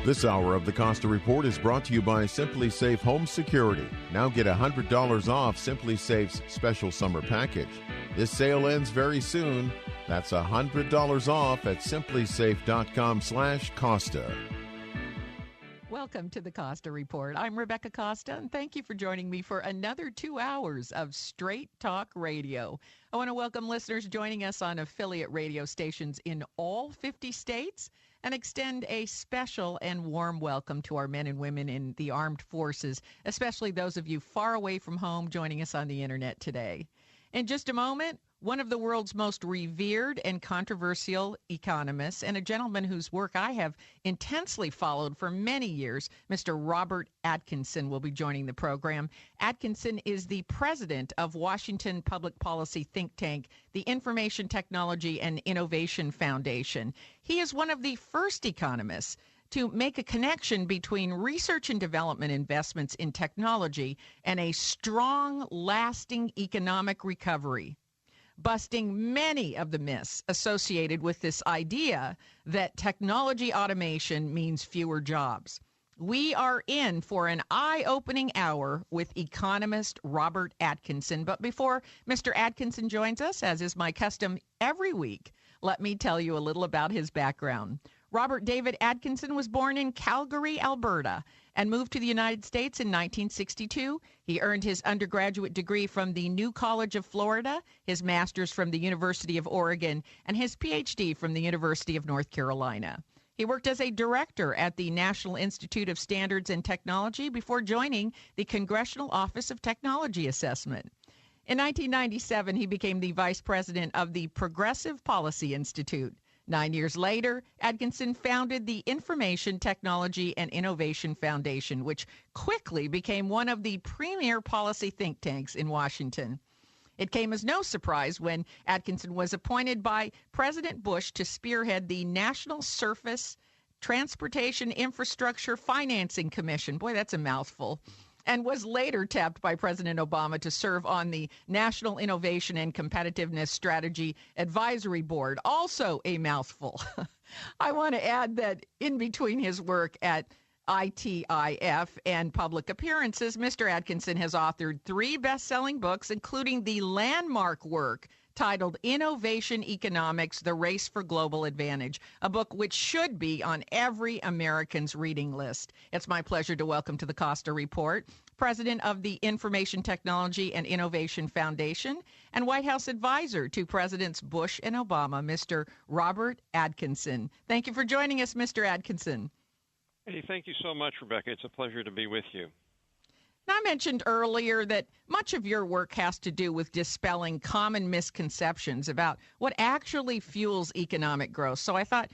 This hour of the Costa Report is brought to you by Simply Safe Home Security. Now get $100 off Simply Safe's special summer package. This sale ends very soon. That's $100 off at simplysafe.com/Costa. Welcome to the Costa Report. I'm Rebecca Costa, and thank you for joining me for another 2 hours of straight talk radio. I want to welcome listeners joining us on affiliate radio stations in all 50 states and extend a special and warm welcome to our men and women in the armed forces, especially those of you far away from home joining us on the internet today. In just a moment, one of the world's most revered and controversial economists, and a gentleman whose work I have intensely followed for many years, Mr. Robert Atkinson, will be joining the program. Atkinson is the president of Washington public policy think tank, the Information Technology and Innovation Foundation. He is one of the first economists to make a connection between research and development investments in technology and a strong, lasting economic recovery, busting many of the myths associated with this idea that technology automation means fewer jobs. We are in for an eye-opening hour with economist Robert Atkinson. But before Mr. Atkinson joins us, as is my custom every week, let me tell you a little about his background. Robert David Atkinson was born in Calgary, Alberta, and moved to the United States in 1962. He earned his undergraduate degree from the New College of Florida, his master's from the University of Oregon, and his PhD from the University of North Carolina. He worked as a director at the National Institute of Standards and Technology before joining the Congressional Office of Technology Assessment. In 1997, he became the vice president of the Progressive Policy Institute. 9 years later, Atkinson founded the Information Technology and Innovation Foundation, which quickly became one of the premier policy think tanks in Washington. It came as no surprise when Atkinson was appointed by President Bush to spearhead the National Surface Transportation Infrastructure Financing Commission. Boy, that's a mouthful. And was later tapped by President Obama to serve on the National Innovation and Competitiveness Strategy Advisory Board, also a mouthful. I want to add that in between his work at ITIF and public appearances, Mr. Atkinson has authored 3 best-selling books, including the landmark work titled Innovation Economics, The Race for Global Advantage, a book which should be on every American's reading list. It's my pleasure to welcome to the Costa Report, president of the Information Technology and Innovation Foundation and White House advisor to Presidents Bush and Obama, Mr. Robert Atkinson. Thank you for joining us, Mr. Atkinson. Hey, thank you so much, Rebecca. It's a pleasure to be with you. I mentioned earlier that much of your work has to do with dispelling common misconceptions about what actually fuels economic growth. So I thought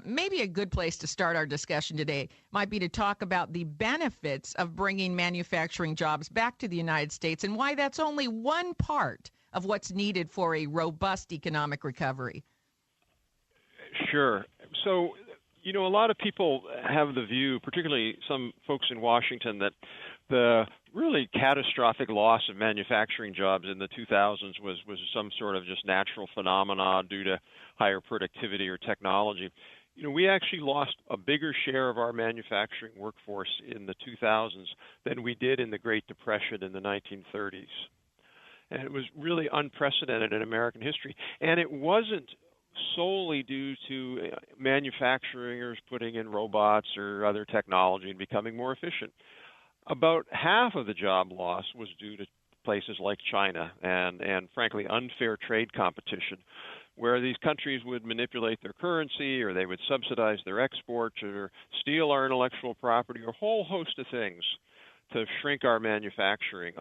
maybe a good place to start our discussion today might be to talk about the benefits of bringing manufacturing jobs back to the United States and why that's only one part of what's needed for a robust economic recovery. Sure. So, a lot of people have the view, particularly some folks in Washington, that the really catastrophic loss of manufacturing jobs in the 2000s was some sort of just natural phenomena due to higher productivity or technology. We actually lost a bigger share of our manufacturing workforce in the 2000s than we did in the Great Depression in the 1930s. And it was really unprecedented in American history. And it wasn't solely due to manufacturers putting in robots or other technology and becoming more efficient. About half of the job loss was due to places like China and frankly, unfair trade competition, where these countries would manipulate their currency or they would subsidize their exports or steal our intellectual property or a whole host of things to shrink our manufacturing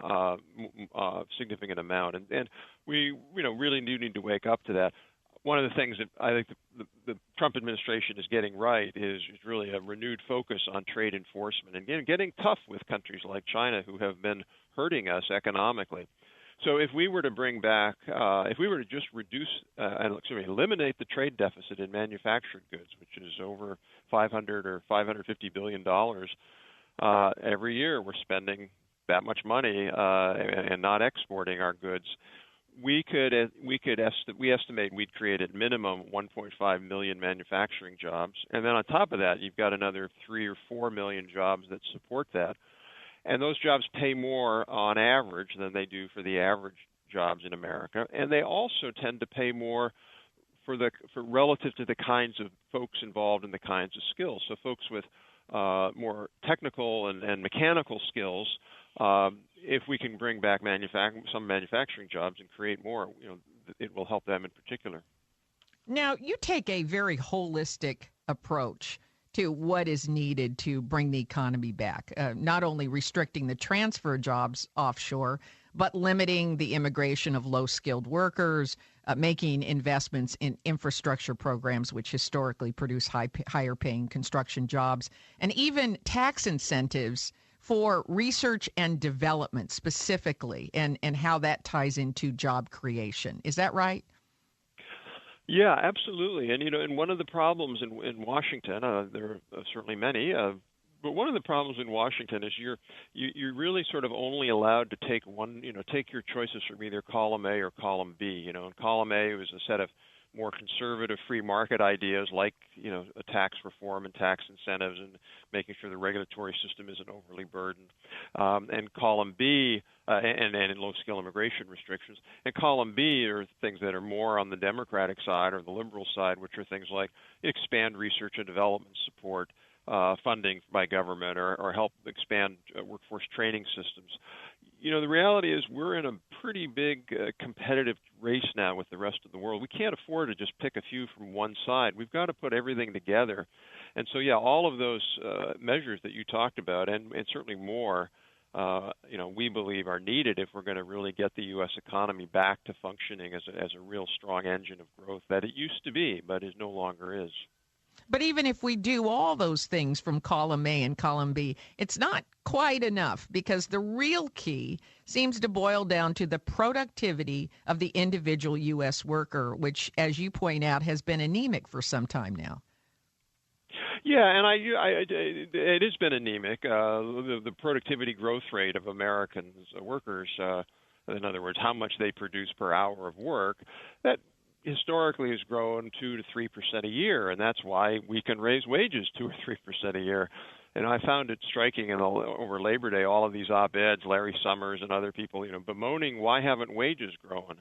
significant amount. And we really do need to wake up to that. One of the things that I think the Trump administration is getting right is really a renewed focus on trade enforcement and getting tough with countries like China who have been hurting us economically. So if we were to bring back, if we were to just eliminate the trade deficit in manufactured goods, which is over $500 or $550 billion every year, we're spending that much money and not exporting our goods. we estimate we'd create at minimum 1.5 million manufacturing jobs, and then on top of that, you've got another 3 or 4 million jobs that support that, and those jobs pay more on average than they do for the average jobs in America, and they also tend to pay more for relative to the kinds of folks involved in the kinds of skills. So folks with more technical and mechanical skills, if we can bring back some manufacturing jobs and create more, it will help them in particular. Now, you take a very holistic approach to what is needed to bring the economy back, not only restricting the transfer of jobs offshore, but limiting the immigration of low-skilled workers, making investments in infrastructure programs, which historically produce higher-paying construction jobs, and even tax incentives for research and development specifically, and how that ties into job creation. Is that right? Yeah, absolutely. And one of the problems in Washington, there are certainly many, but one of the problems in Washington is you're really sort of only allowed to take take your choices from either column A or column B. And column A was a set of more conservative free market ideas like, a tax reform and tax incentives and making sure the regulatory system isn't overly burdened. And column B, and low-skill immigration restrictions. And column B are things that are more on the Democratic side or the liberal side, which are things like expand research and development support, funding by government, or help expand workforce training systems. The reality is we're in a pretty big competitive race now with the rest of the world. We can't afford to just pick a few from one side. We've got to put everything together. And so, all of those measures that you talked about, and certainly more, we believe are needed if we're going to really get the U.S. economy back to functioning as a real strong engine of growth that it used to be, but no longer is. But even if we do all those things from column A and column B, it's not quite enough, because the real key seems to boil down to the productivity of the individual U.S. worker, which, as you point out, has been anemic for some time now. Yeah, and it has been anemic. The productivity growth rate of Americans workers, in other words, how much they produce per hour of work, that historically has grown 2 to 3% a year, and that's why we can raise wages 2 or 3% a year. And I found it striking, over Labor Day, all of these op-eds, Larry Summers and other people, bemoaning, why haven't wages grown?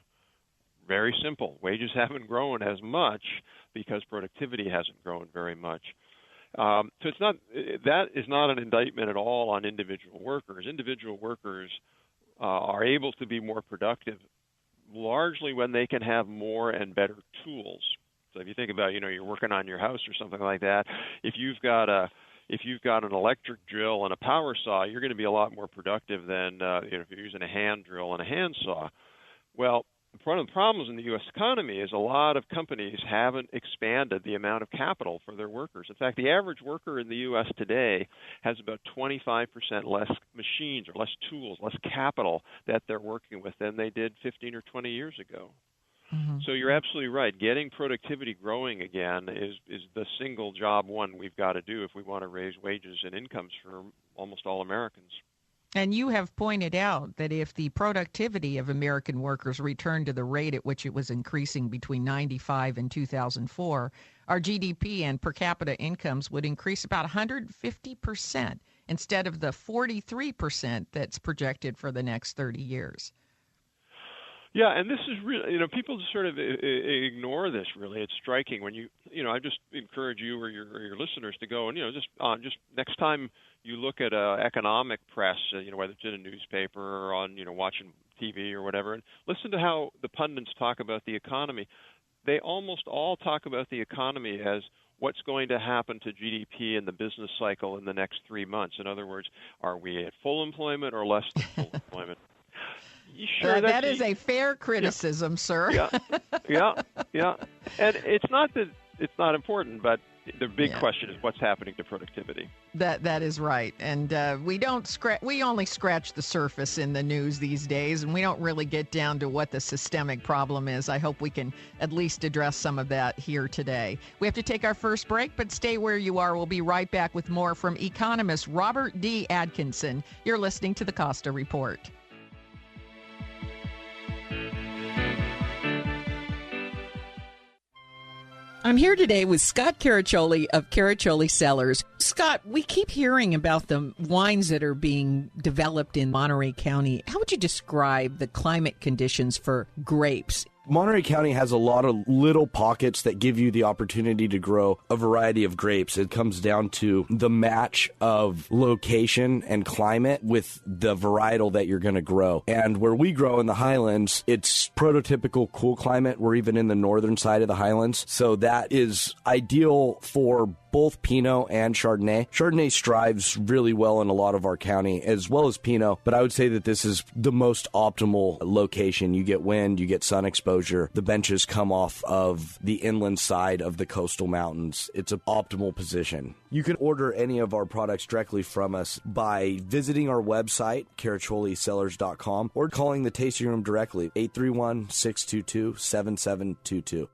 Very simple. Wages haven't grown as much because productivity hasn't grown very much. So that is not an indictment at all on individual workers. Individual workers are able to be more productive largely when they can have more and better tools. So if you think about, you're working on your house or something like that, if you've got an electric drill and a power saw, you're going to be a lot more productive than if you're using a hand drill and a hand saw. Well, one of the problems in the U.S. economy is a lot of companies haven't expanded the amount of capital for their workers. In fact, the average worker in the U.S. today has about 25% less machines or less tools, less capital that they're working with than they did 15 or 20 years ago. Mm-hmm. So you're absolutely right. Getting productivity growing again is the single job one we've got to do if we want to raise wages and incomes for almost all Americans. And you have pointed out that if the productivity of American workers returned to the rate at which it was increasing between 1995 and 2004, our GDP and per capita incomes would increase about 150% instead of the 43% that's projected for the next 30 years. Yeah, and this is really, people just sort of ignore this. Really, it's striking when I just encourage you or your listeners to go and just next time you look at economic press, whether it's in a newspaper or on watching TV or whatever, and listen to how the pundits talk about the economy. They almost all talk about the economy as what's going to happen to GDP in the business cycle in the next 3 months. In other words, are we at full employment or less than full employment? Sure, that is a fair criticism, sir. Yeah. And it's not that it's not important, but the big question is what's happening to productivity. That is right, and we only scratch the surface in the news these days, and we don't really get down to what the systemic problem is. I hope we can at least address some of that here today. We have to take our first break, but stay where you are. We'll be right back with more from economist Robert D. Atkinson. You're listening to the Costa Report. I'm here today with Scott Caraccioli of Caraccioli Cellars. Scott, we keep hearing about the wines that are being developed in Monterey County. How would you describe the climate conditions for grapes? Monterey County has a lot of little pockets that give you the opportunity to grow a variety of grapes. It comes down to the match of location and climate with the varietal that you're going to grow. And where we grow in the highlands, it's prototypical cool climate. We're even in the northern side of the highlands. So that is ideal for both Pinot and Chardonnay. Chardonnay strives really well in a lot of our county, as well as Pinot, but I would say that this is the most optimal location. You get wind, you get sun exposure. The benches come off of the inland side of the coastal mountains. It's an optimal position. You can order any of our products directly from us by visiting our website, caracciolicellars.com, or calling the tasting room directly, 831-622-7722.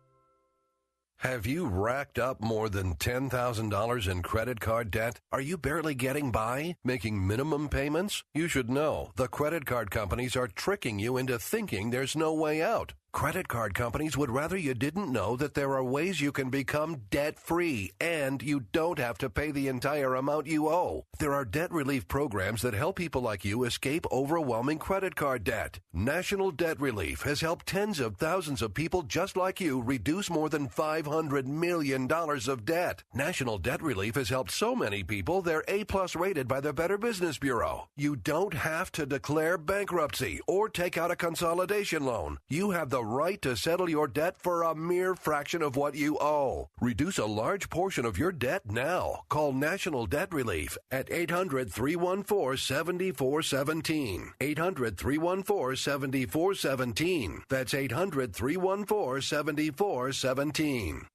Have you racked up more than $10,000 in credit card debt? Are you barely getting by, making minimum payments? You should know the credit card companies are tricking you into thinking there's no way out. Credit card companies would rather you didn't know that there are ways you can become debt-free and you don't have to pay the entire amount you owe. There are debt relief programs that help people like you escape overwhelming credit card debt. National Debt Relief has helped tens of thousands of people just like you reduce more than $500 million of debt. National Debt Relief has helped so many people they're A-plus rated by the Better Business Bureau. You don't have to declare bankruptcy or take out a consolidation loan. You have the right to settle your debt for a mere fraction of what you owe. Reduce a large portion of your debt now. Call National Debt Relief at 800-314-7417. 800-314-7417. That's 800-314-7417.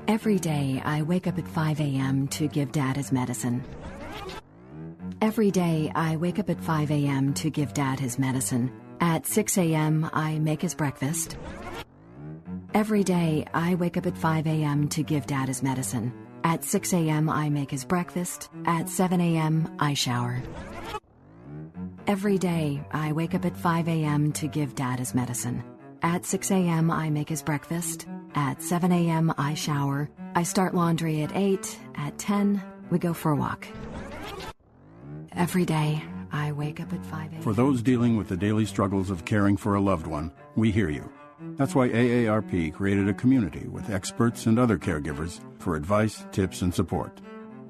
Every day, I wake up at 5 a.m. to give Dad his medicine. Every day, I wake up at 5 a.m. to give Dad his medicine. At 6 a.m., I make his breakfast. Every day, I wake up at 5 a.m. to give Dad his medicine. At 6 a.m., I make his breakfast. At 7 a.m., I shower. Every day, I wake up at 5 a.m. to give Dad his medicine. At 6 a.m., I make his breakfast. At 7 a.m., I shower. I start laundry at 8. At 10, we go for a walk. Every day, I wake up at 5 a.m. For those dealing with the daily struggles of caring for a loved one, we hear you. That's why AARP created a community with experts and other caregivers for advice, tips, and support.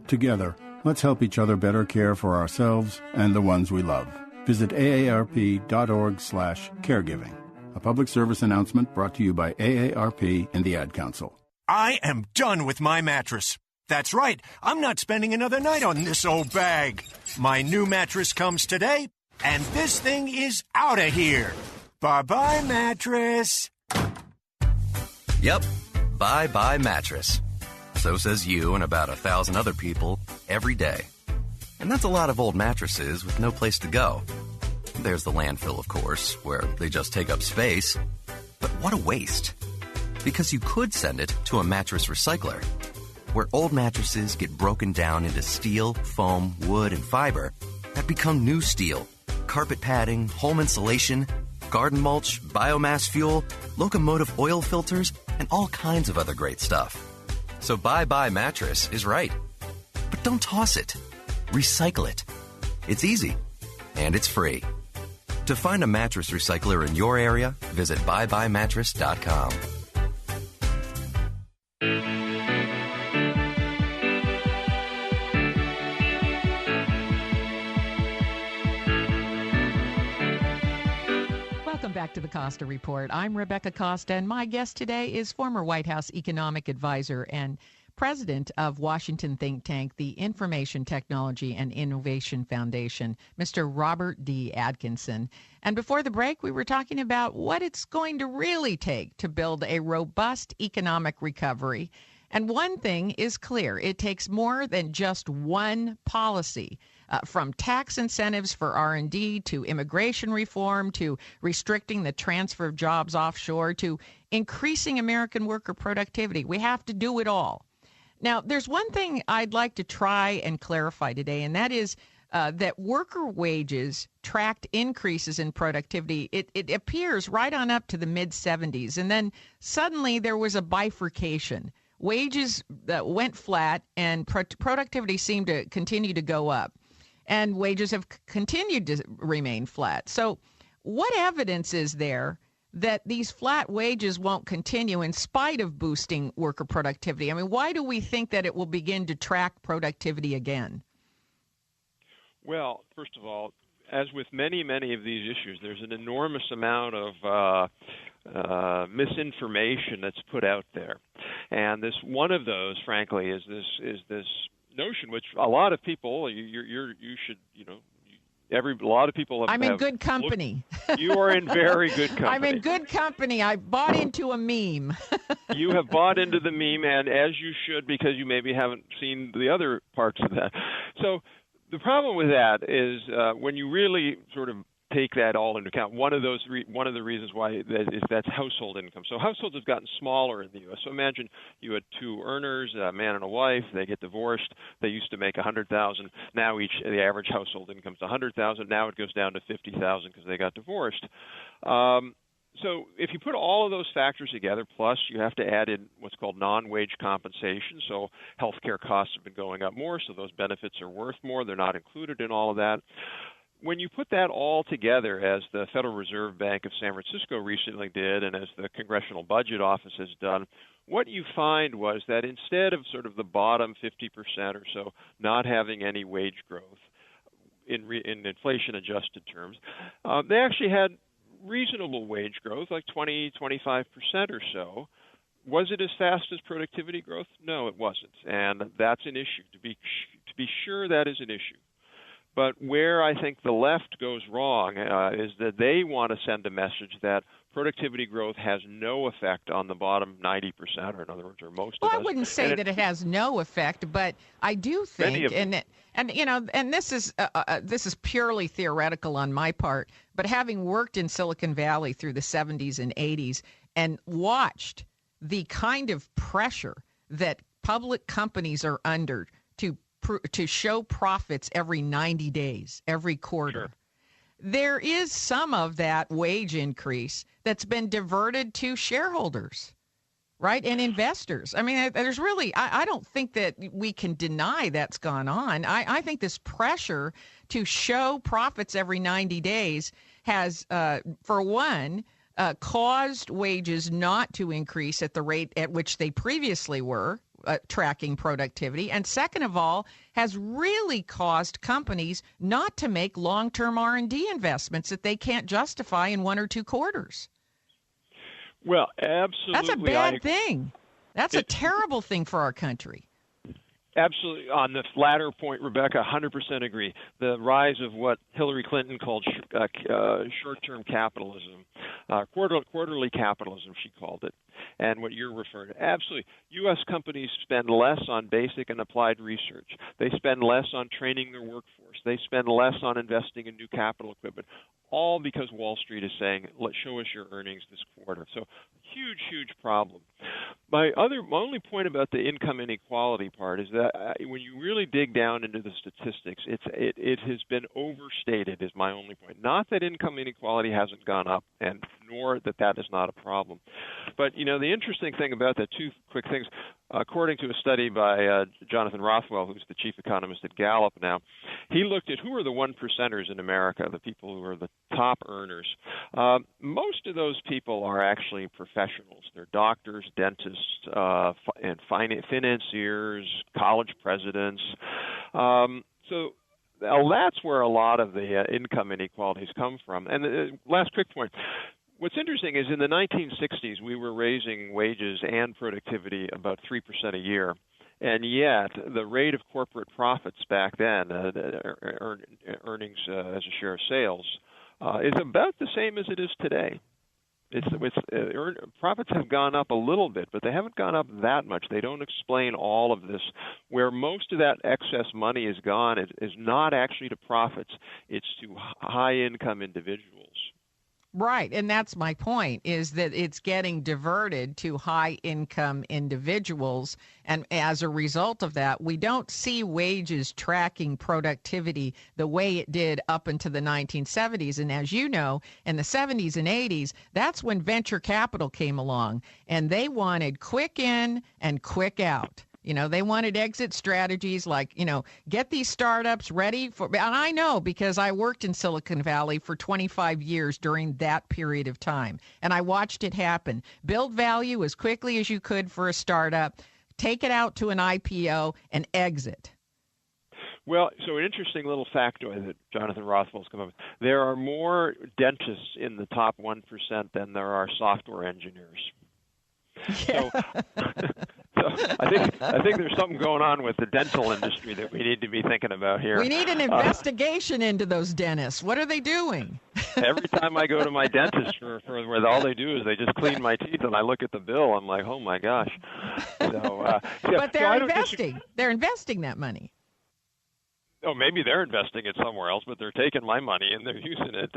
Together, let's help each other better care for ourselves and the ones we love. Visit aarp.org/caregiving. A public service announcement brought to you by AARP and the Ad Council. I am done with my mattress. That's right. I'm not spending another night on this old bag. My new mattress comes today, and this thing is out of here. Bye-bye, mattress. Yep. Bye-bye, mattress. So says you and about 1,000 other people every day. And that's a lot of old mattresses with no place to go. There's the landfill, of course, where they just take up space. But what a waste. Because you could send it to a mattress recycler, where old mattresses get broken down into steel, foam, wood, and fiber that become new steel, carpet padding, home insulation, garden mulch, biomass fuel, locomotive oil filters, and all kinds of other great stuff. So bye-bye mattress is right. But don't toss it. Recycle it. It's easy. And it's free. To find a mattress recycler in your area, visit buybuymattress.com. Welcome back to the Costa Report. I'm Rebecca Costa, and my guest today is former White House economic advisor and president of Washington think tank, the Information Technology and Innovation Foundation, Mr. Robert D. Atkinson. And before the break, we were talking about what it's going to really take to build a robust economic recovery. And one thing is clear. It takes more than just one policy. From tax incentives for R&D to immigration reform to restricting the transfer of jobs offshore to increasing American worker productivity. We have to do it all. Now, there's one thing I'd like to try and clarify today, and that is that worker wages tracked increases in productivity. It appears right on up to the mid-70s. And then suddenly there was a bifurcation. Wages went flat and productivity seemed to continue to go up. And wages have continued to remain flat. So what evidence is there that these flat wages won't continue in spite of boosting worker productivity? I mean, why do we think that it will begin to track productivity again? Well, first of all, as with many of these issues, there's an enormous amount of misinformation that's put out there, and this one of those, frankly, is this notion which a lot of people a lot of people have. I'm in good company. You are in very good company. I'm in good company. I bought into a meme. You have bought into the meme, and as you should, because you maybe haven't seen the other parts of that. So the problem with that is when you really sort of take that all into account. One of the reasons why that's household income. So households have gotten smaller in the U.S. So imagine you had two earners, a man and a wife. They get divorced. They used to make $100,000. Now the average household income is $100,000. Now it goes down to $50,000 because they got divorced. So if you put all of those factors together, plus you have to add in what's called non-wage compensation. So healthcare costs have been going up more, so those benefits are worth more. They're not included in all of that. When you put that all together, as the Federal Reserve Bank of San Francisco recently did and as the Congressional Budget Office has done, what you find was that instead of sort of the bottom 50% or so not having any wage growth in inflation-adjusted terms, they actually had reasonable wage growth, like 20-25% or so. Was it as fast as productivity growth? No, it wasn't, and that's an issue. To be sure, that is an issue. But where I think the left goes wrong is that they want to send a message that productivity growth has no effect on the bottom 90%, or in other words, or most of us. Well, I wouldn't say that it has no effect, but I do think, and this is purely theoretical on my part, but having worked in Silicon Valley through the 70s and 80s and watched the kind of pressure that public companies are under to show profits every 90 days, every quarter. Sure. There is some of that wage increase that's been diverted to shareholders, right, and investors. I mean, there's really, I don't think that we can deny that's gone on. I think this pressure to show profits every 90 days has, for one, caused wages not to increase at the rate at which they previously were, tracking productivity, and second of all, has really caused companies not to make long-term R&D investments that they can't justify in 1 or 2 quarters. Well, absolutely. That's a bad thing. That's a terrible thing for our country. Absolutely. On the latter point, Rebecca, 100% agree. The rise of what Hillary Clinton called short-term capitalism, quarterly capitalism, she called it, and what you're referring to. Absolutely. U.S. companies spend less on basic and applied research. They spend less on training their workforce. They spend less on investing in new capital equipment, all because Wall Street is saying, show us your earnings this quarter. So huge problem. My only point about the income inequality part is that when you really dig down into the statistics, it has been overstated is my only point. Not that income inequality hasn't gone up, and nor that is not a problem. But, the interesting thing about that, 2 quick things, according to a study by Jonathan Rothwell, who's the chief economist at Gallup now, he looked at who are the 1%ers in America, the people who are the top earners. Most of those people are actually professionals. They're doctors, dentists, and financiers, college presidents. So that's where a lot of the income inequalities come from. And the last quick point. What's interesting is in the 1960s, we were raising wages and productivity about 3% a year. And yet, the rate of corporate profits back then, earnings as a share of sales, is about the same as it is today. Profits have gone up a little bit, but they haven't gone up that much. They don't explain all of this. Where most of that excess money is gone is not actually to profits. It's to high-income individuals. Right. And that's my point, is that it's getting diverted to high-income individuals. And as a result of that, we don't see wages tracking productivity the way it did up into the 1970s. And as you know, in the 70s and 80s, that's when venture capital came along. And they wanted quick in and quick out. You know, they wanted exit strategies like, you know, get these startups ready for, and I know because I worked in Silicon Valley for 25 years during that period of time, and I watched it happen. Build value as quickly as you could for a startup, take it out to an IPO, and exit. Well, so an interesting little factoid that Jonathan Rothwell's come up with. There are more dentists in the top 1% than there are software engineers. Yeah. So I think there's something going on with the dental industry that we need to be thinking about here. We need an investigation into those dentists. What are they doing? Every time I go to my dentist for where all they do is they just clean my teeth, and I look at the bill, I'm like, oh my gosh. So, but they're investing. They're investing that money. Oh, maybe they're investing it somewhere else, but they're taking my money and they're using it.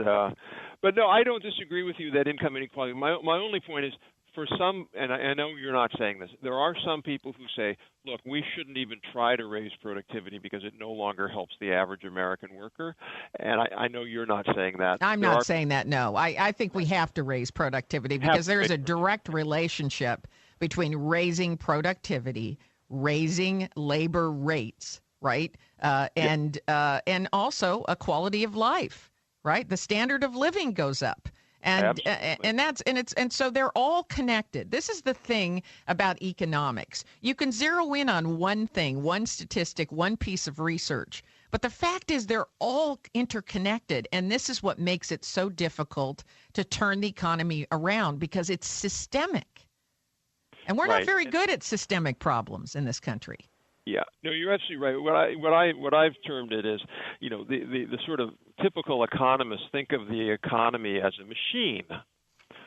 But no, I don't disagree with you that income inequality. My only point is, for some, and I know you're not saying this, there are some people who say, look, we shouldn't even try to raise productivity because it no longer helps the average American worker. And I know you're not saying that. I'm not saying that, no. I think we have to raise productivity because there is a direct relationship between raising productivity, raising labor rates, right, and also a quality of life, right? The standard of living goes up. And so they're all connected. This is the thing about economics. You can zero in on one thing, one statistic, one piece of research. But the fact is they're all interconnected. And this is what makes it so difficult to turn the economy around because it's systemic. And we're not very good at systemic problems in this country. Yeah, no, you're absolutely right. What I've termed it is, you know, the sort of typical economists think of the economy as a machine,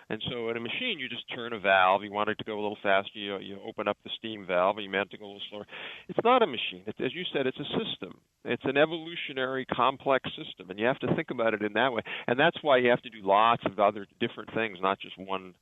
and so in a machine you just turn a valve. You want it to go a little faster, you open up the steam valve, and you want it to go a little slower. It's not a machine. As you said, it's a system. It's an evolutionary, complex system, and you have to think about it in that way. And that's why you have to do lots of other different things, not just one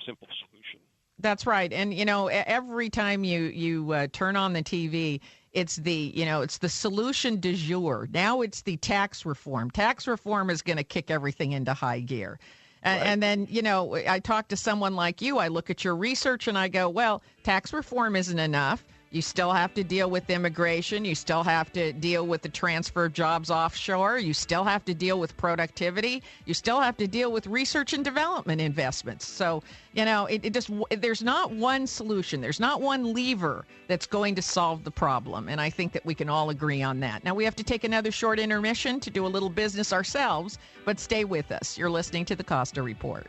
simple solution. That's right. And, you know, every time you turn on the TV, it's the solution du jour. Now it's the tax reform. Tax reform is going to kick everything into high gear. And then, you know, I talk to someone like you. I look at your research and I go, well, tax reform isn't enough. You still have to deal with immigration. You still have to deal with the transfer of jobs offshore. You still have to deal with productivity. You still have to deal with research and development investments. So, you know, there's not one solution. There's not one lever that's going to solve the problem. And I think that we can all agree on that. Now, we have to take another short intermission to do a little business ourselves, but stay with us. You're listening to the Costa Report.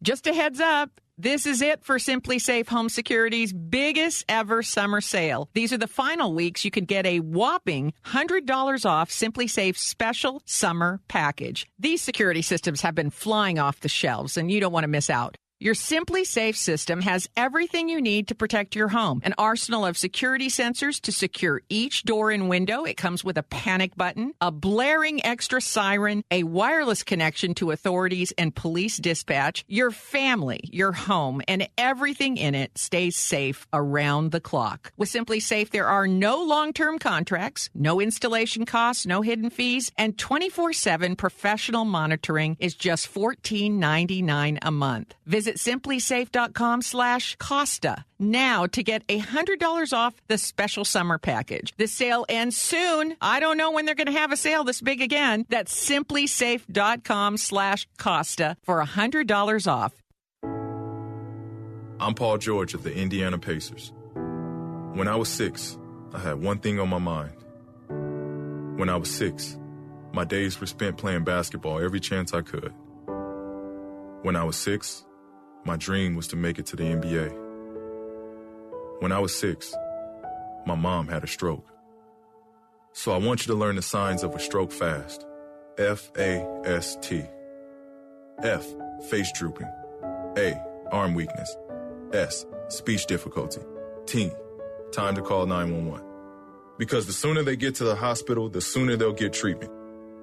Just a heads up, this is it for Simply Safe Home Security's biggest ever summer sale. These are the final weeks you could get a whopping $100 off Simply Safe's special summer package. These security systems have been flying off the shelves, and you don't want to miss out. Your Simply Safe system has everything you need to protect your home. An arsenal of security sensors to secure each door and window. It comes with a panic button, a blaring extra siren, a wireless connection to authorities and police dispatch. Your family, your home, and everything in it stays safe around the clock. With Simply Safe, there are no long-term contracts, no installation costs, no hidden fees, and 24/7 professional monitoring is just $14.99 a month. Visit simplysafe.com/Costa now to get $100 off the special summer package. The sale ends soon. I don't know when they're going to have a sale this big again. That's simplysafe.com/Costa for $100 off. I'm Paul George of the Indiana Pacers. When I was 6, I had one thing on my mind. When I was 6, my days were spent playing basketball every chance I could. When I was 6, my dream was to make it to the NBA. When I was 6, my mom had a stroke. So I want you to learn the signs of a stroke fast. F-A-S-T. F, face drooping. A, arm weakness. S, speech difficulty. T, time to call 911. Because the sooner they get to the hospital, the sooner they'll get treatment.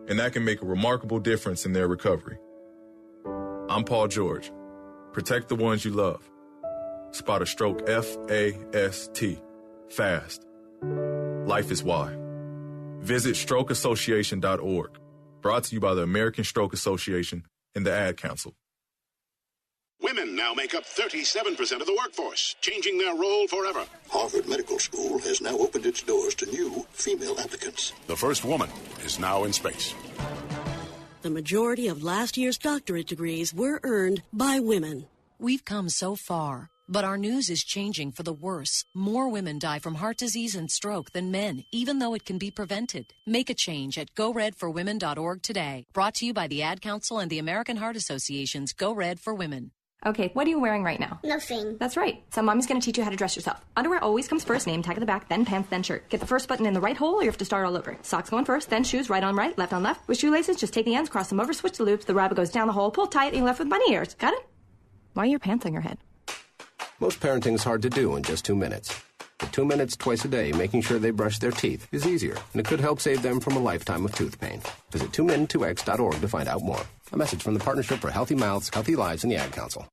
And that can make a remarkable difference in their recovery. I'm Paul George. Protect the ones you love. Spot a stroke F-A-S-T. Fast. Life is why. Visit strokeassociation.org. Brought to you by the American Stroke Association and the Ad Council. Women now make up 37% of the workforce, changing their role forever. Harvard Medical School has now opened its doors to new female applicants. The first woman is now in space. The majority of last year's doctorate degrees were earned by women. We've come so far, but our news is changing for the worse. More women die from heart disease and stroke than men, even though it can be prevented. Make a change at GoRedForWomen.org today. Brought to you by the Ad Council and the American Heart Association's Go Red for Women. Okay, what are you wearing right now? Nothing. That's right. So Mommy's going to teach you how to dress yourself. Underwear always comes first, name tag at the back, then pants, then shirt. Get the first button in the right hole or you have to start all over. Socks going first, then shoes, right on right, left on left. With shoelaces, just take the ends, cross them over, switch the loops, the rabbit goes down the hole, pull tight, and you're left with bunny ears. Got it? Why are your pants on your head? Most parenting is hard to do in just 2 minutes. But 2 minutes twice a day making sure they brush their teeth is easier, and it could help save them from a lifetime of tooth pain. Visit 2min2x.org to find out more. A message from the Partnership for Healthy Mouths, Healthy Lives, and the Ad Council.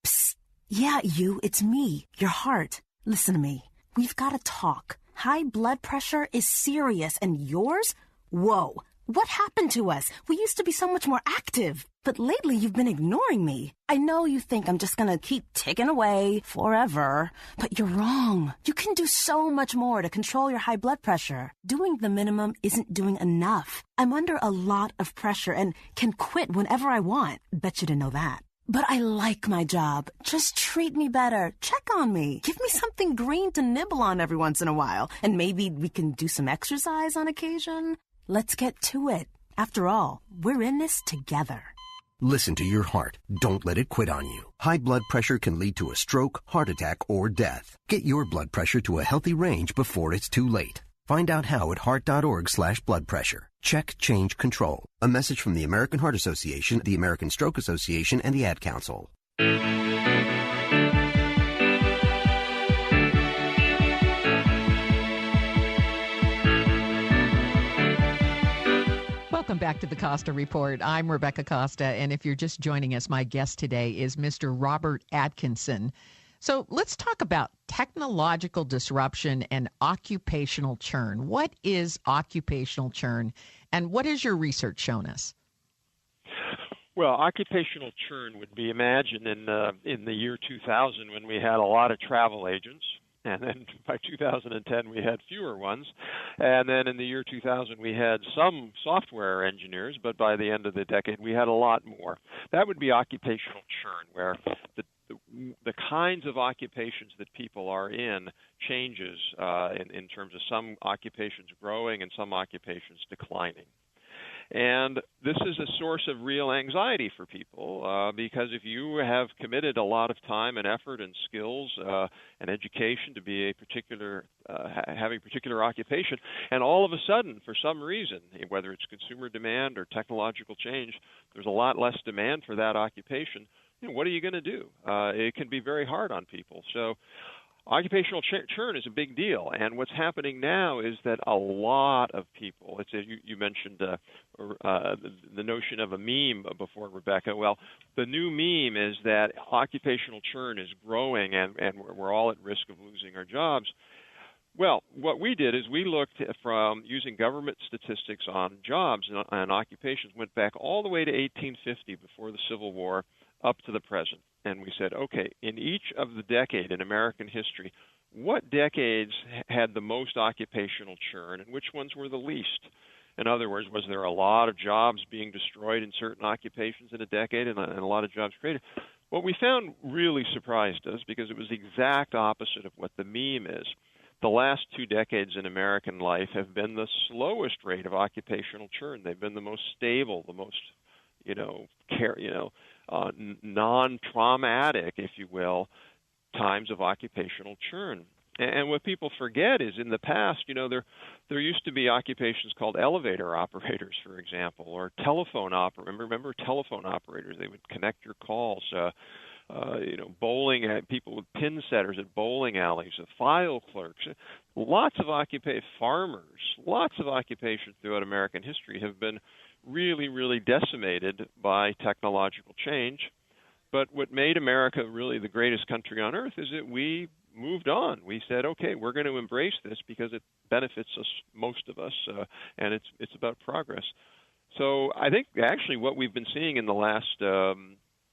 Psst. Yeah, it's me, your heart. Listen to me. We've got to talk. High blood pressure is serious, and yours? Whoa. What happened to us? We used to be so much more active. But lately, you've been ignoring me. I know you think I'm just gonna keep ticking away forever, but you're wrong. You can do so much more to control your high blood pressure. Doing the minimum isn't doing enough. I'm under a lot of pressure and can quit whenever I want. Bet you didn't know that. But I like my job. Just treat me better. Check on me. Give me something green to nibble on every once in a while. And maybe we can do some exercise on occasion. Let's get to it. After all, we're in this together. Listen to your heart. Don't let it quit on you. High blood pressure can lead to a stroke, heart attack, or death. Get your blood pressure to a healthy range before it's too late. Find out how at heart.org/blood pressure. Check, change, control. A message from the American Heart Association, the American Stroke Association, and the Ad Council. Welcome back to the Costa Report. I'm Rebecca Costa, and if you're just joining us, my guest today is Mr. Robert Atkinson. So let's talk about technological disruption and occupational churn. What is occupational churn, and what has your research shown us? Well, occupational churn would be imagined in the year 2000 when we had a lot of travel agents. And then by 2010, we had fewer ones. And then in the year 2000, we had some software engineers, but by the end of the decade, we had a lot more. That would be occupational churn, where the kinds of occupations that people are in changes in terms of some occupations growing and some occupations declining. And this is a source of real anxiety for people because if you have committed a lot of time and effort and skills and education to be having a particular occupation, and all of a sudden, for some reason, whether it's consumer demand or technological change, there's a lot less demand for that occupation, what are you going to do? It can be very hard on people. So occupational churn is a big deal, and what's happening now is that a lot of people, you mentioned the notion of a meme before, Rebecca. Well, the new meme is that occupational churn is growing and we're all at risk of losing our jobs. Well, what we did is we looked from using government statistics on jobs and occupations, went back all the way to 1850 before the Civil War up to the present. And we said, okay, in each of the decade in American history, what decades had the most occupational churn and which ones were the least? In other words, was there a lot of jobs being destroyed in certain occupations in a decade and a lot of jobs created? What we found really surprised us because it was the exact opposite of what the meme is. The last 2 decades in American life have been the slowest rate of occupational churn. They've been the most stable, the most, non-traumatic, if you will, times of occupational churn. And what people forget is in the past, there used to be occupations called elevator operators, for example, or telephone operators. Remember telephone operators? They would connect your calls. bowling people with pin setters at bowling alleys, file clerks, lots of farmers, lots of occupations throughout American history have been really, really decimated by technological change. But what made America really the greatest country on earth is that we moved on. We said, okay, we're going to embrace this because it benefits us, most of us, and it's about progress. So I think actually what we've been seeing in the last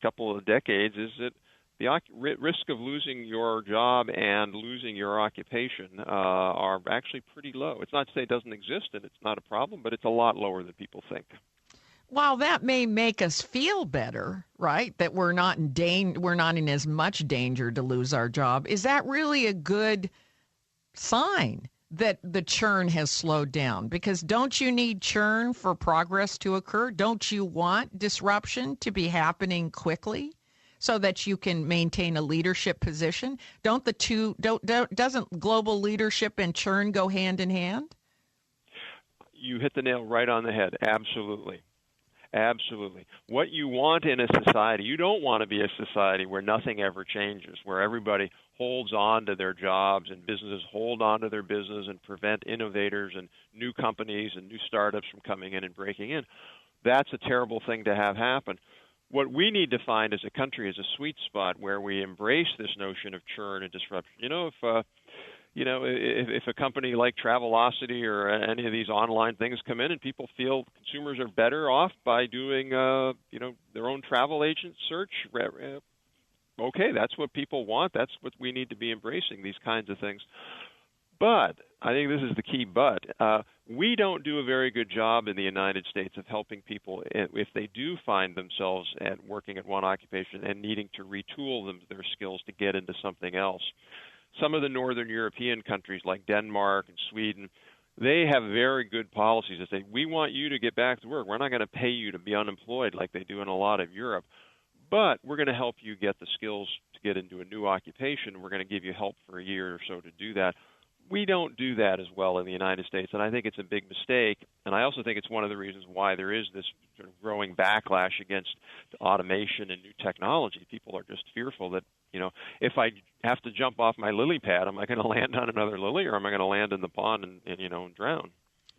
couple of decades is that the risk of losing your job and losing your occupation are actually pretty low. It's not to say it doesn't exist and it's not a problem, but it's a lot lower than people think. While that may make us feel better, right, that we're not in as much danger to lose our job, is that really a good sign that the churn has slowed down? Because don't you need churn for progress to occur? Don't you want disruption to be happening quickly so that you can maintain a leadership position? Doesn't global leadership and churn go hand in hand? You hit the nail right on the head. Absolutely. Absolutely. What you want in a society, you don't want to be a society where nothing ever changes, where everybody holds on to their jobs and businesses hold on to their business and prevent innovators and new companies and new startups from coming in and breaking in. That's a terrible thing to have happen. What we need to find as a country is a sweet spot where we embrace this notion of churn and disruption. If a company like Travelocity or any of these online things come in and people feel consumers are better off by doing, their own travel agent search, okay, that's what people want. That's what we need to be embracing, these kinds of things. But I think this is the key but. We don't do a very good job in the United States of helping people if they do find themselves working at one occupation and needing to retool their skills to get into something else. Some of the Northern European countries like Denmark and Sweden, they have very good policies that say, we want you to get back to work. We're not going to pay you to be unemployed like they do in a lot of Europe, but we're going to help you get the skills to get into a new occupation. We're going to give you help for a year or so to do that. We don't do that as well in the United States, and I think it's a big mistake. And I also think it's one of the reasons why there is this sort of growing backlash against automation and new technology. People are just fearful that, if I have to jump off my lily pad, am I going to land on another lily, or am I going to land in the pond and drown?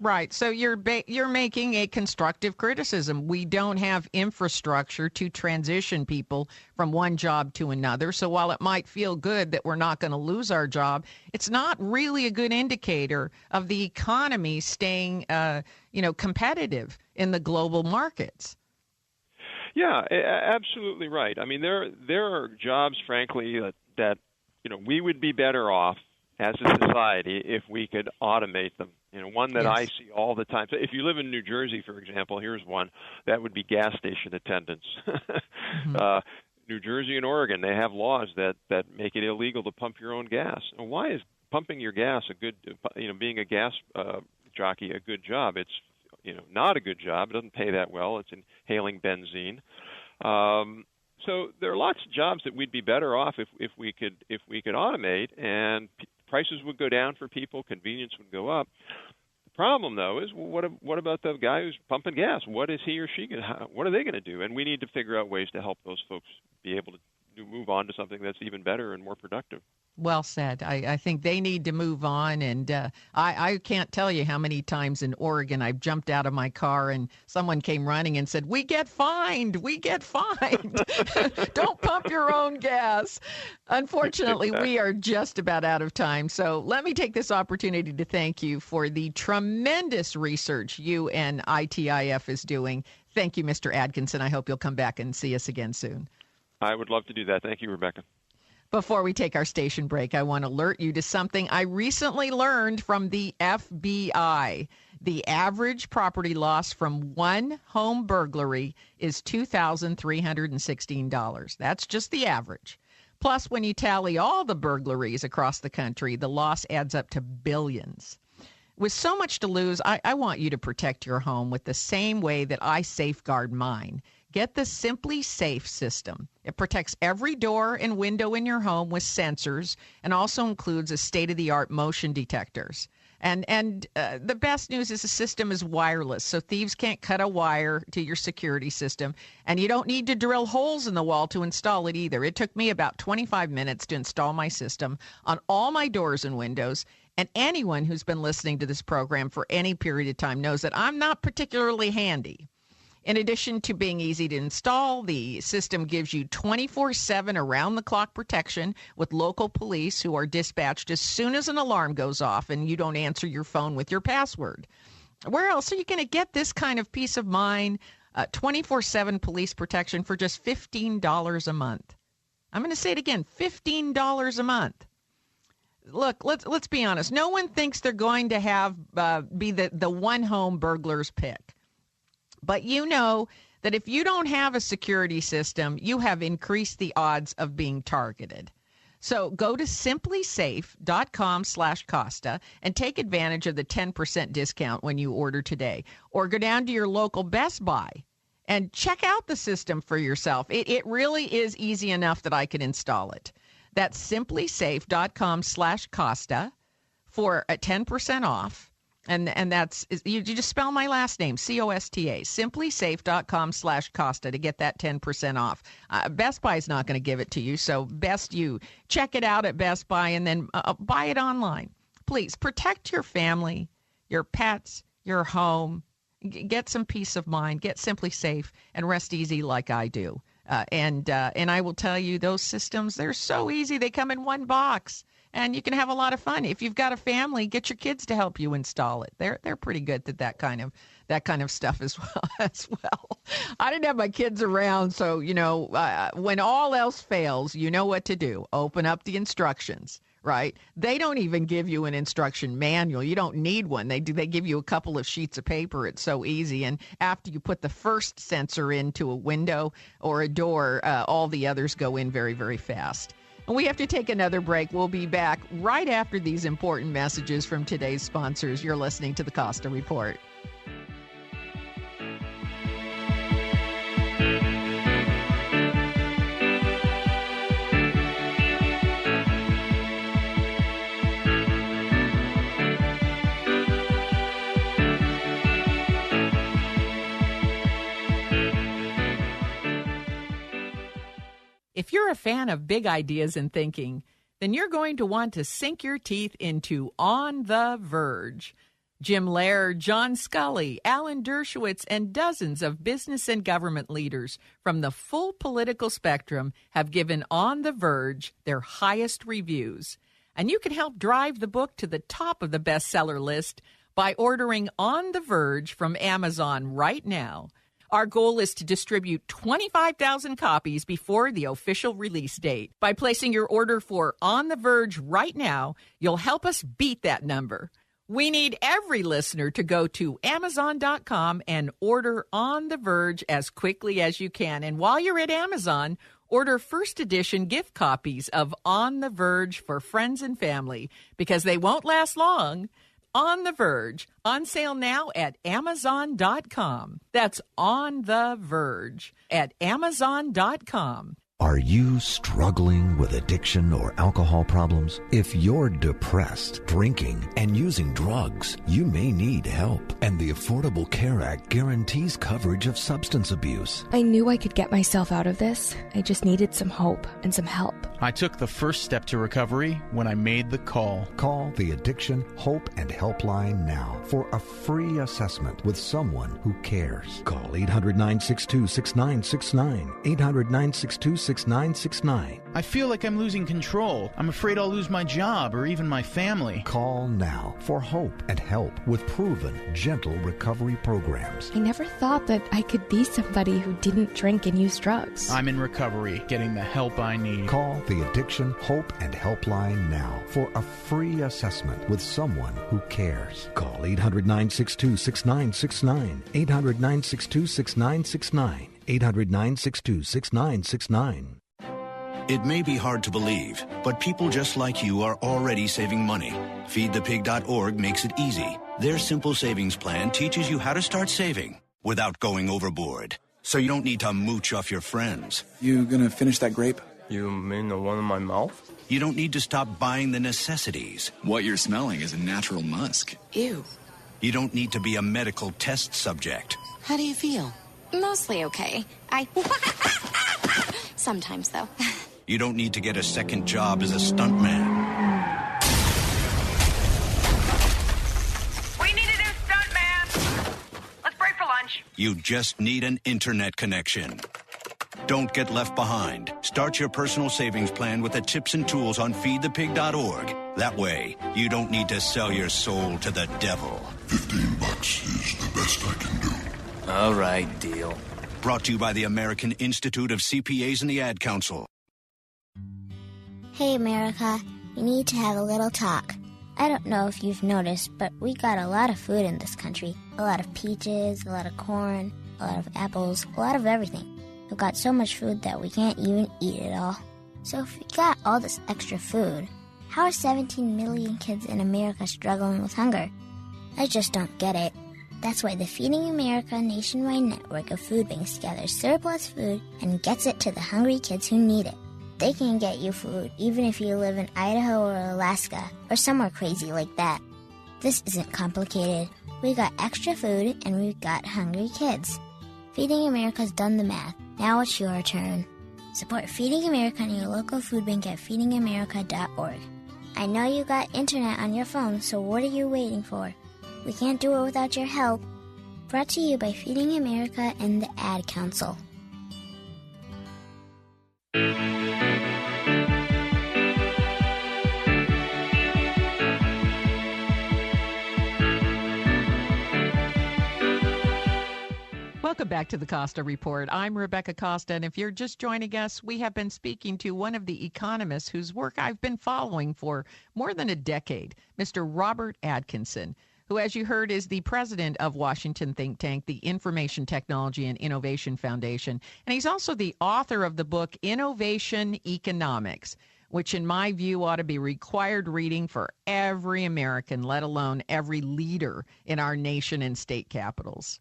Right. So you're making a constructive criticism. We don't have infrastructure to transition people from one job to another. So while it might feel good that we're not going to lose our job, it's not really a good indicator of the economy staying, competitive in the global markets. Yeah, absolutely right. I mean, there are jobs, frankly, that we would be better off as a society if we could automate them. One that I see all the time. So if you live in New Jersey, for example, here's one. That would be gas station attendants. New Jersey and Oregon, they have laws that make it illegal to pump your own gas. And why is pumping your gas being a gas jockey a good job? It's not a good job. It doesn't pay that well. It's inhaling benzene. So there are lots of jobs that we'd be better off if we could automate, and prices would go down for people, convenience would go up. The problem, though, is what about the guy who's pumping gas? What is he or she what are they going to do? And we need to figure out ways to help those folks be able to move on to something that's even better and more productive. Well said. I think they need to move on. And I can't tell you how many times in Oregon I've jumped out of my car and someone came running and said, we get fined. We get fined. Don't pump your own gas. Unfortunately, we are just about out of time. So let me take this opportunity to thank you for the tremendous research you and ITIF is doing. Thank you, Mr. Atkinson. I hope you'll come back and see us again soon. I would love to do that. Thank you, Rebecca. Before we take our station break, I want to alert you to something I recently learned from the FBI. The average property loss from one home burglary is $2,316. That's just the average. Plus, when you tally all the burglaries across the country, the loss adds up to billions. With so much to lose, I want you to protect your home with the same way that I safeguard mine. Get the Simply Safe system. It protects every door and window in your home with sensors and also includes a state-of-the-art motion detectors. And the best news is the system is wireless, so thieves can't cut a wire to your security system. And you don't need to drill holes in the wall to install it either. It took me about 25 minutes to install my system on all my doors and windows. And anyone who's been listening to this program for any period of time knows that I'm not particularly handy. In addition to being easy to install, the system gives you 24/7 around-the-clock protection with local police who are dispatched as soon as an alarm goes off and you don't answer your phone with your password. Where else are you going to get this kind of peace of mind, 24/7 police protection for just $15 a month? I'm going to say it again, $15 a month. Look, let's be honest. No one thinks they're going to have be the one home burglar's pick. But you know that if you don't have a security system, you have increased the odds of being targeted. So go to simplysafe.com/Costa and take advantage of the 10% discount when you order today. Or go down to your local Best Buy and check out the system for yourself. It really is easy enough that I can install it. That's simplysafe.com/Costa for a 10% off. And that's, you just spell my last name, Costa, simplysafe.com/Costa to get that 10% off. Best Buy is not going to give it to you, so best you check it out at Best Buy and then buy it online. Please protect your family, your pets, your home. Get some peace of mind. Get Simply Safe and rest easy like I do. And I will tell you, those systems, they're so easy. They come in one box. And you can have a lot of fun. If you've got a family, get your kids to help you install it. They're pretty good at that kind of stuff as well. I didn't have my kids around, so when all else fails, you know what to do. Open up the instructions, right? They don't even give you an instruction manual. You don't need one. They give you a couple of sheets of paper. It's so easy. And after you put the first sensor into a window or a door, all the others go in very, very fast. And we have to take another break. We'll be back right after these important messages from today's sponsors. You're listening to the Costa Report. If you're a fan of big ideas and thinking, then you're going to want to sink your teeth into On the Verge. Jim Lehrer, John Scully, Alan Dershowitz, and dozens of business and government leaders from the full political spectrum have given On the Verge their highest reviews. And you can help drive the book to the top of the bestseller list by ordering On the Verge from Amazon right now. Our goal is to distribute 25,000 copies before the official release date. By placing your order for On the Verge right now, you'll help us beat that number. We need every listener to go to Amazon.com and order On the Verge as quickly as you can. And while you're at Amazon, order first edition gift copies of On the Verge for friends and family because they won't last long. On the Verge, on sale now at Amazon.com. That's On the Verge at Amazon.com. Are you struggling with addiction or alcohol problems? If you're depressed, drinking, and using drugs, you may need help. And the Affordable Care Act guarantees coverage of substance abuse. I knew I could get myself out of this. I just needed some hope and some help. I took the first step to recovery when I made the call. Call the Addiction Hope and Helpline now for a free assessment with someone who cares. Call 800-962-6969. 800-962-6969. I feel like I'm losing control. I'm afraid I'll lose my job or even my family. Call now for hope and help with proven, gentle recovery programs. I never thought that I could be somebody who didn't drink and use drugs. I'm in recovery, getting the help I need. Call the Addiction Hope and Helpline now for a free assessment with someone who cares. Call 800-962-6969. 800-962-6969. 800-962-6969. It may be hard to believe, but people just like you are already saving money. FeedThePig.org makes it easy. Their simple savings plan teaches you how to start saving without going overboard. So you don't need to mooch off your friends. You gonna finish that grape? You mean the one in my mouth? You don't need to stop buying the necessities. What you're smelling is a natural musk. Ew. You don't need to be a medical test subject. How do you feel? Mostly okay. Sometimes, though. You don't need to get a second job as a stuntman. We need a new stuntman. Let's break for lunch. You just need an internet connection. Don't get left behind. Start your personal savings plan with the tips and tools on feedthepig.org. That way, you don't need to sell your soul to the devil. $15 is the best I can do. All right, deal. Brought to you by the American Institute of CPAs and the Ad Council. Hey, America. We need to have a little talk. I don't know if you've noticed, but we got a lot of food in this country. A lot of peaches, a lot of corn, a lot of apples, a lot of everything. We've got so much food that we can't even eat it all. So if we got all this extra food, how are 17 million kids in America struggling with hunger? I just don't get it. That's why the Feeding America nationwide network of food banks gathers surplus food and gets it to the hungry kids who need it. They can get you food even if you live in Idaho or Alaska or somewhere crazy like that. This isn't complicated. We got extra food and we've got hungry kids. Feeding America's done the math. Now it's your turn. Support Feeding America and your local food bank at feedingamerica.org. I know you got internet on your phone, so what are you waiting for? We can't do it without your help. Brought to you by Feeding America and the Ad Council. Welcome back to the Costa Report. I'm Rebecca Costa, and if you're just joining us, we have been speaking to one of the economists whose work I've been following for more than a decade, Mr. Robert Atkinson, who, as you heard, is the president of Washington think tank, the Information Technology and Innovation Foundation. And he's also the author of the book Innovation Economics, which in my view ought to be required reading for every American, let alone every leader in our nation and state capitals.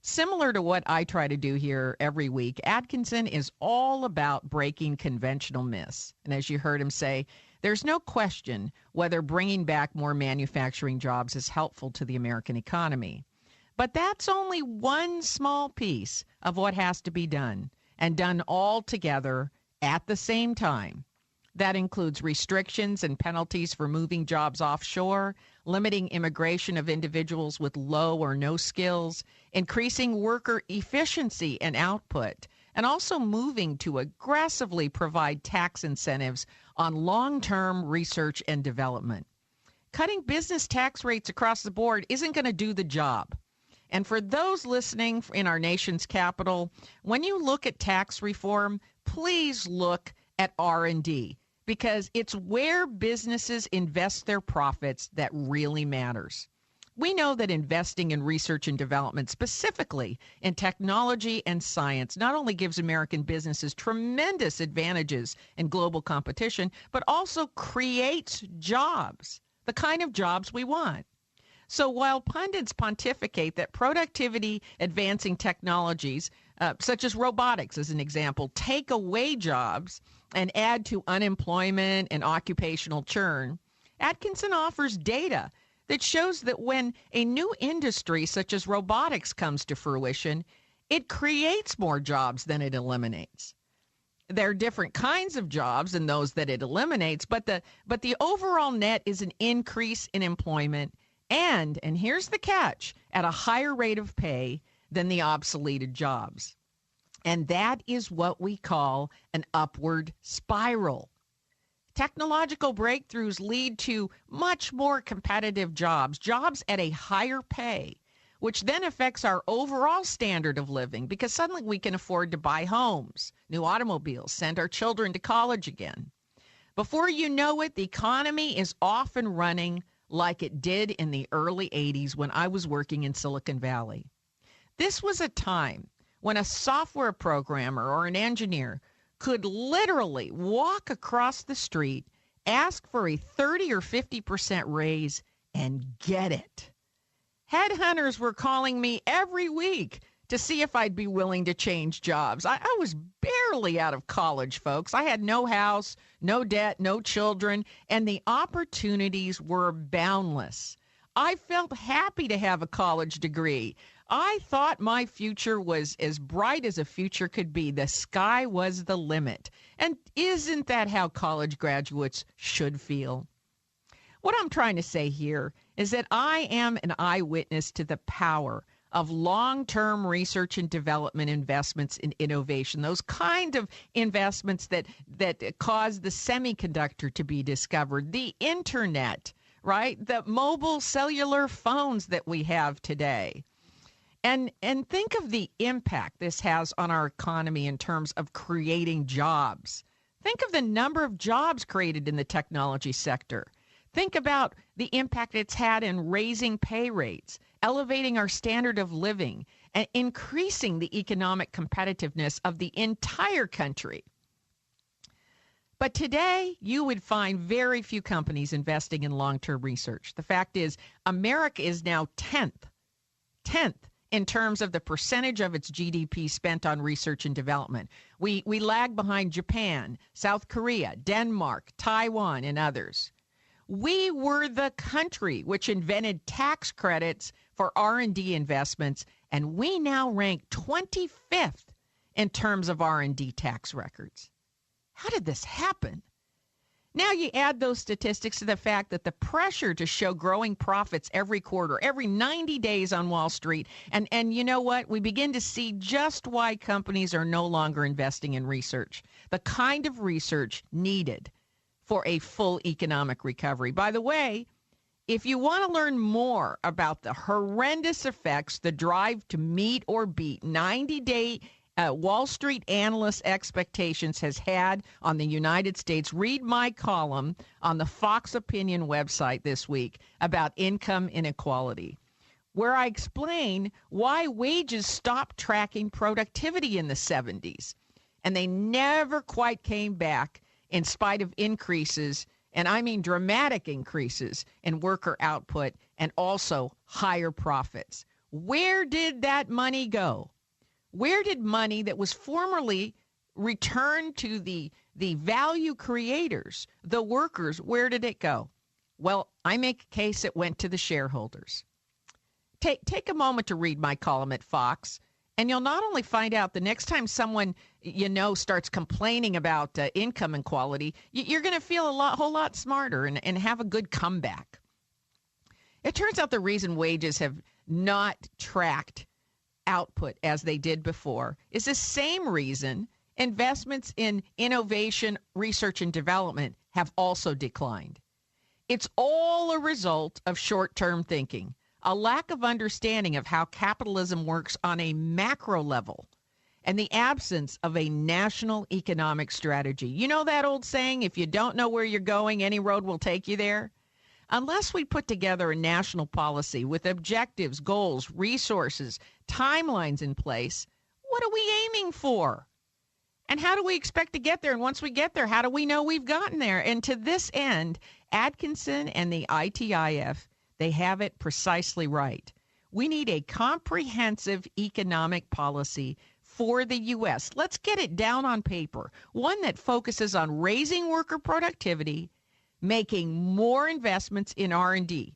Similar to what I try to do here every week, Atkinson is all about breaking conventional myths. And as you heard him say, there's no question whether bringing back more manufacturing jobs is helpful to the American economy. But that's only one small piece of what has to be done, and done all together at the same time. That includes restrictions and penalties for moving jobs offshore, limiting immigration of individuals with low or no skills, increasing worker efficiency and output, and also moving to aggressively provide tax incentives on long-term research and development. Cutting business tax rates across the board isn't going to do the job. And for those listening in our nation's capital, when you look at tax reform, please look at R&D. Because it's where businesses invest their profits that really matters. We know that investing in research and development, specifically in technology and science, not only gives American businesses tremendous advantages in global competition, but also creates jobs, the kind of jobs we want. So while pundits pontificate that productivity advancing technologies, such as robotics as an example, take away jobs and add to unemployment and occupational churn, Atkinson offers data that shows that when a new industry such as robotics comes to fruition, it creates more jobs than it eliminates. There are different kinds of jobs than those that it eliminates, but the overall net is an increase in employment and here's the catch, at a higher rate of pay than the obsoleted jobs. And that is what we call an upward spiral. Technological breakthroughs lead to much more competitive jobs at a higher pay, which then affects our overall standard of living because suddenly we can afford to buy homes, new automobiles, send our children to college again. Before you know it, the economy is off and running like it did in the early 80s when I was working in Silicon Valley. This was a time when a software programmer or an engineer could literally walk across the street, ask for a 30 or 50% raise, and get it. Headhunters were calling me every week to to see if I'd be willing to change jobs. I was barely out of college, folks. I had no house, no debt, no children, and the opportunities were boundless. I felt happy to have a college degree. I thought my future was as bright as a future could be. The sky was the limit. And isn't that how college graduates should feel? What I'm trying to say here is that I am an eyewitness to the power of long-term research and development investments in innovation, those kind of investments that cause the semiconductor to be discovered, the internet, right? The mobile cellular phones that we have today. And think of the impact this has on our economy in terms of creating jobs. Think of the number of jobs created in the technology sector. Think about the impact it's had in raising pay rates, elevating our standard of living, and increasing the economic competitiveness of the entire country. But today, you would find very few companies investing in long-term research. The fact is, America is now 10th in terms of the percentage of its GDP spent on research and development. We lag behind Japan, South Korea, Denmark, Taiwan, and others. We were the country which invented tax credits for R&D investments, and we now rank 25th in terms of R&D tax records. How did this happen? Now you add those statistics to the fact that the pressure to show growing profits every quarter, every 90 days on Wall Street, and you know what? We begin to see just why companies are no longer investing in research, the kind of research needed for a full economic recovery. By the way, if you want to learn more about the horrendous effects the drive to meet or beat 90-day Wall Street analyst expectations has had on the United States, read my column on the Fox Opinion website this week about income inequality, where I explain why wages stopped tracking productivity in the 70s, and they never quite came back in spite of increases, and I mean dramatic increases in worker output and also higher profits. Where did that money go? Where did money that was formerly returned to the value creators, the workers, where did it go? Well, I make a case it went to the shareholders. Take a moment to read my column at Fox, and you'll not only find out the next time someone you know starts complaining about income inequality, you're going to feel a whole lot smarter and have a good comeback. It turns out the reason wages have not tracked output as they did before is the same reason investments in innovation, research, and development have also declined. It's all a result of short-term thinking, a lack of understanding of how capitalism works on a macro level, and the absence of a national economic strategy. You know that old saying, if you don't know where you're going, any road will take you there? Unless we put together a national policy with objectives, goals, resources, timelines in place, what are we aiming for? And how do we expect to get there? And once we get there, how do we know we've gotten there? And to this end, Atkinson and the ITIF, they have it precisely right. We need a comprehensive economic policy for the U.S. Let's get it down on paper, one that focuses on raising worker productivity, making more investments in R&D.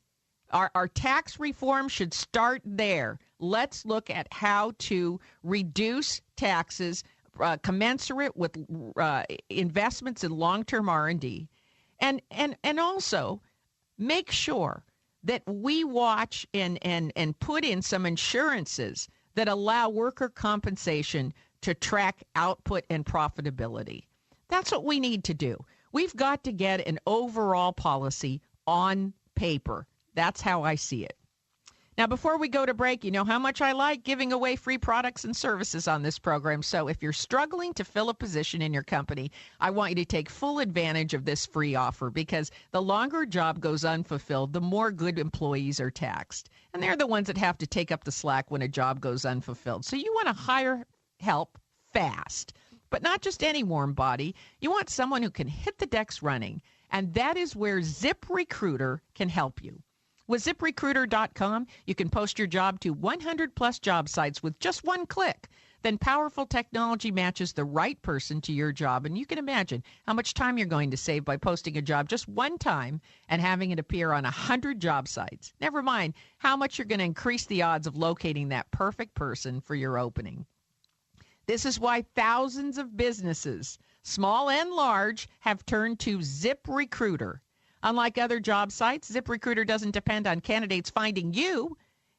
Our tax reform should start there. Let's look at how to reduce taxes commensurate with investments in long-term R&D, and also make sure that we watch and put in some insurances that allow worker compensation to track output and profitability. That's what we need to do. We've got to get an overall policy on paper. That's how I see it. Now, before we go to break, you know how much I like giving away free products and services on this program. So if you're struggling to fill a position in your company, I want you to take full advantage of this free offer, because the longer a job goes unfulfilled, the more good employees are taxed. And they're the ones that have to take up the slack when a job goes unfulfilled. So you want to hire help fast, but not just any warm body. You want someone who can hit the decks running. And that is where ZipRecruiter can help you. With ZipRecruiter.com, you can post your job to 100-plus job sites with just one click. Then powerful technology matches the right person to your job, and you can imagine how much time you're going to save by posting a job just one time and having it appear on 100 job sites. Never mind how much you're going to increase the odds of locating that perfect person for your opening. This is why thousands of businesses, small and large, have turned to ZipRecruiter. Unlike other job sites, ZipRecruiter doesn't depend on candidates finding you.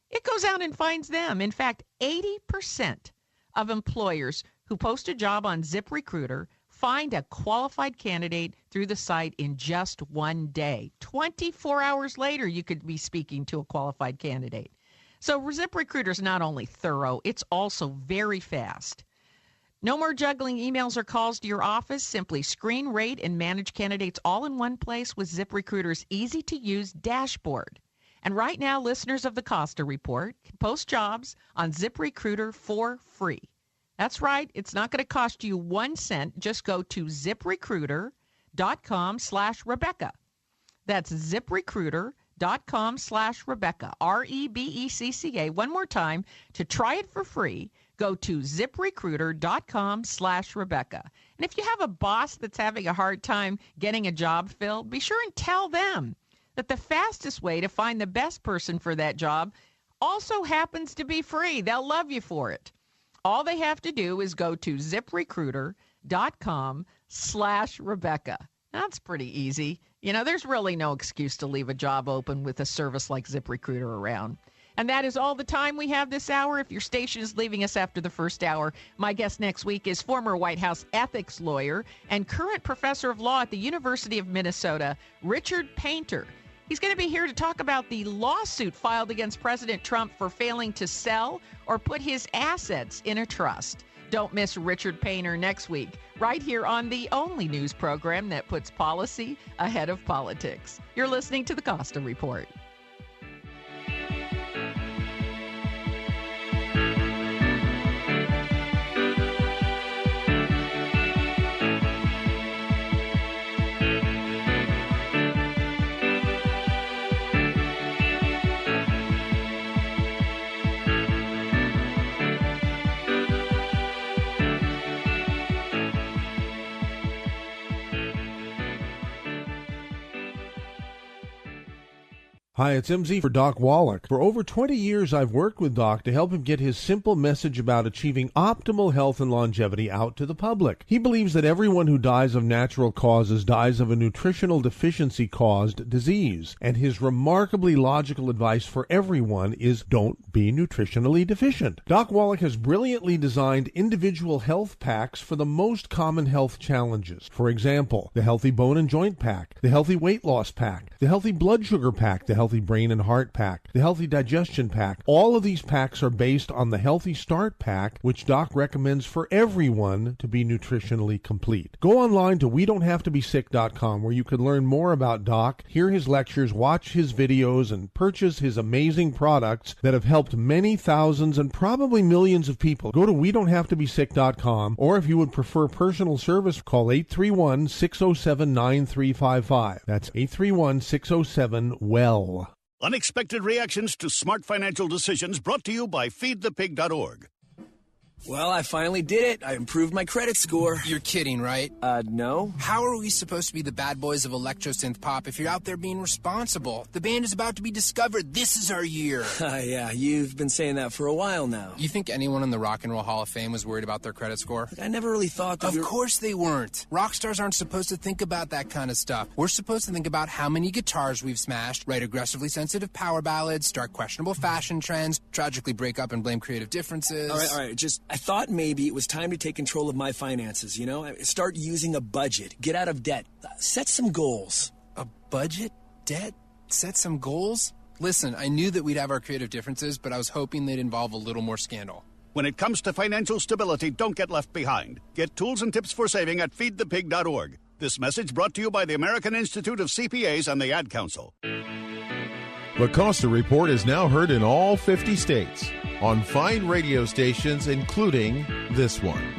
It goes out and finds them. In fact, 80% of employers who post a job on ZipRecruiter find a qualified candidate through the site in just one day. 24 hours later, you could be speaking to a qualified candidate. So ZipRecruiter is not only thorough, it's also very fast. No more juggling emails or calls to your office. Simply screen, rate, and manage candidates all in one place with ZipRecruiter's easy-to-use dashboard. And right now, listeners of the Costa Report can post jobs on ZipRecruiter for free. That's right. It's not going to cost you 1 cent. Just go to ZipRecruiter.com/Rebecca. That's ZipRecruiter.com/Rebecca, REBECCA. One more time, to try it for free, go to ZipRecruiter.com/Rebecca. And if you have a boss that's having a hard time getting a job filled, be sure and tell them that the fastest way to find the best person for that job also happens to be free. They'll love you for it. All they have to do is go to ZipRecruiter.com/Rebecca. That's pretty easy. You know, there's really no excuse to leave a job open with a service like ZipRecruiter around. And that is all the time we have this hour. If your station is leaving us after the first hour, my guest next week is former White House ethics lawyer and current professor of law at the University of Minnesota, Richard Painter. He's going to be here to talk about the lawsuit filed against President Trump for failing to sell or put his assets in a trust. Don't miss Richard Painter next week, right here on the only news program that puts policy ahead of politics. You're listening to the Costa Report. Hi, it's MZ for Doc Wallach. For over 20 years, I've worked with Doc to help him get his simple message about achieving optimal health and longevity out to the public. He believes that everyone who dies of natural causes dies of a nutritional deficiency-caused disease. And his remarkably logical advice for everyone is don't be nutritionally deficient. Doc Wallach has brilliantly designed individual health packs for the most common health challenges. For example, the Healthy Bone and Joint Pack, the Healthy Weight Loss Pack, the Healthy Blood Sugar Pack, the Healthy Brain and Heart Pack, the Healthy Digestion Pack. All of these packs are based on the Healthy Start Pack, which Doc recommends for everyone to be nutritionally complete. Go online to WeDon'tHaveToBeSick.com where you can learn more about Doc, hear his lectures, watch his videos, and purchase his amazing products that have helped many thousands and probably millions of people. Go to WeDon'tHaveToBeSick.com, or if you would prefer personal service, call 831-607-9355. That's 831-607-WELL. Unexpected reactions to smart financial decisions brought to you by feedthepig.org. Well, I finally did it. I improved my credit score. You're kidding, right? No. How are we supposed to be the bad boys of electro-synth pop if you're out there being responsible? The band is about to be discovered. This is our year. Yeah, you've been saying that for a while now. You think anyone in the Rock and Roll Hall of Fame was worried about their credit score? I never really thought that. Of course they weren't. Rock stars aren't supposed to think about that kind of stuff. We're supposed to think about how many guitars we've smashed, write aggressively sensitive power ballads, start questionable fashion trends, tragically break up and blame creative differences. All right. I thought maybe it was time to take control of my finances, you know? Start using a budget. Get out of debt. Set some goals. A budget? Debt? Set some goals? Listen, I knew that we'd have our creative differences, but I was hoping they'd involve a little more scandal. When it comes to financial stability, don't get left behind. Get tools and tips for saving at feedthepig.org. This message brought to you by the American Institute of CPAs and the Ad Council. The Costa Report is now heard in all 50 states on fine radio stations, including this one.